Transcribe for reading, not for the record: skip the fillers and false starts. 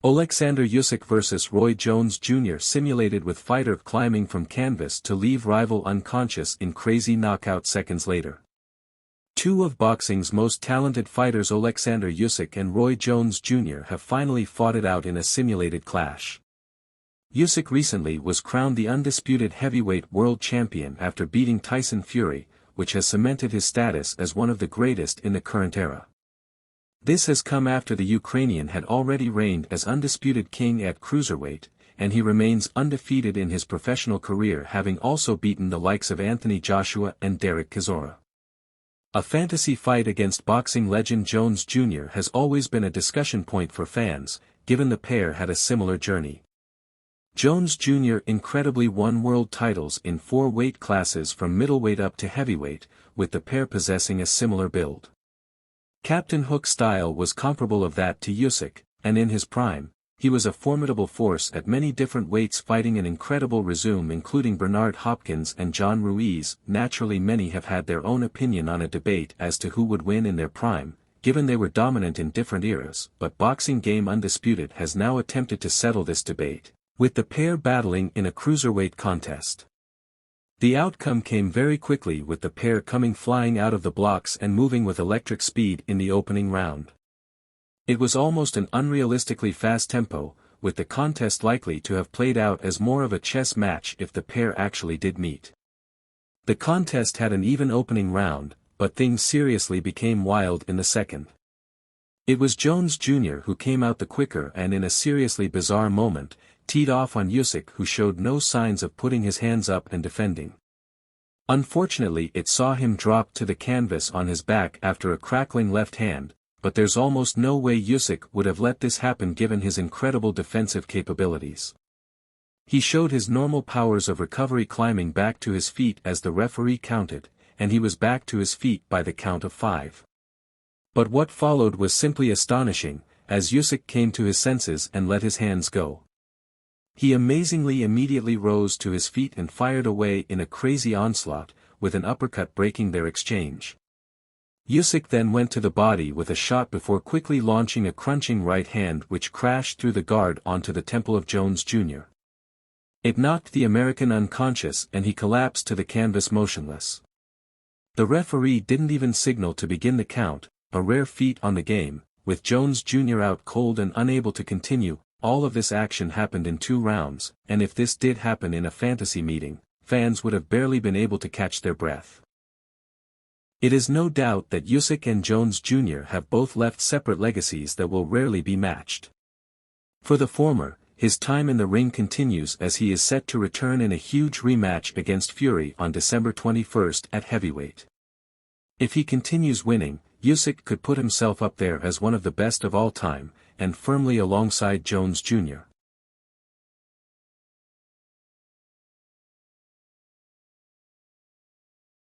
Oleksandr Usyk vs. Roy Jones Jr. simulated with fighter climbing from canvas to leave rival unconscious in crazy knockout seconds later. Two of boxing's most talented fighters Oleksandr Usyk and Roy Jones Jr. have finally fought it out in a simulated clash. Usyk recently was crowned the undisputed heavyweight world champion after beating Tyson Fury, which has cemented his status as one of the greatest in the current era. This has come after the Ukrainian had already reigned as undisputed king at cruiserweight, and he remains undefeated in his professional career, having also beaten the likes of Anthony Joshua and Derek Chisora. A fantasy fight against boxing legend Jones Jr. has always been a discussion point for fans, given the pair had a similar journey. Jones Jr. incredibly won world titles in 4 weight classes from middleweight up to heavyweight, with the pair possessing a similar build. Captain Hook's style was comparable of that to Usyk, and in his prime, he was a formidable force at many different weights, fighting an incredible resume including Bernard Hopkins and John Ruiz. Naturally, many have had their own opinion on a debate as to who would win in their prime, given they were dominant in different eras, but Boxing Game Undisputed has now attempted to settle this debate, with the pair battling in a cruiserweight contest. The outcome came very quickly, with the pair coming flying out of the blocks and moving with electric speed in the opening round. It was almost an unrealistically fast tempo, with the contest likely to have played out as more of a chess match if the pair actually did meet. The contest had an even opening round, but things seriously became wild in the second. It was Jones Jr. who came out the quicker and, in a seriously bizarre moment, teed off on Usyk, who showed no signs of putting his hands up and defending. Unfortunately, it saw him drop to the canvas on his back after a crackling left hand, but there's almost no way Usyk would have let this happen given his incredible defensive capabilities. He showed his normal powers of recovery, climbing back to his feet as the referee counted, and he was back to his feet by the count of 5. But what followed was simply astonishing, as Usyk came to his senses and let his hands go. He amazingly immediately rose to his feet and fired away in a crazy onslaught, with an uppercut breaking their exchange. Usyk then went to the body with a shot before quickly launching a crunching right hand which crashed through the guard onto the temple of Jones Jr. It knocked the American unconscious and he collapsed to the canvas motionless. The referee didn't even signal to begin the count, a rare feat on the game, with Jones Jr. out cold and unable to continue. All of this action happened in 2 rounds, and if this did happen in a fantasy meeting, fans would have barely been able to catch their breath. It is no doubt that Usyk and Jones Jr. have both left separate legacies that will rarely be matched. For the former, his time in the ring continues as he is set to return in a huge rematch against Fury on December 21st at heavyweight. If he continues winning, Usyk could put himself up there as one of the best of all time, and firmly alongside Jones Jr.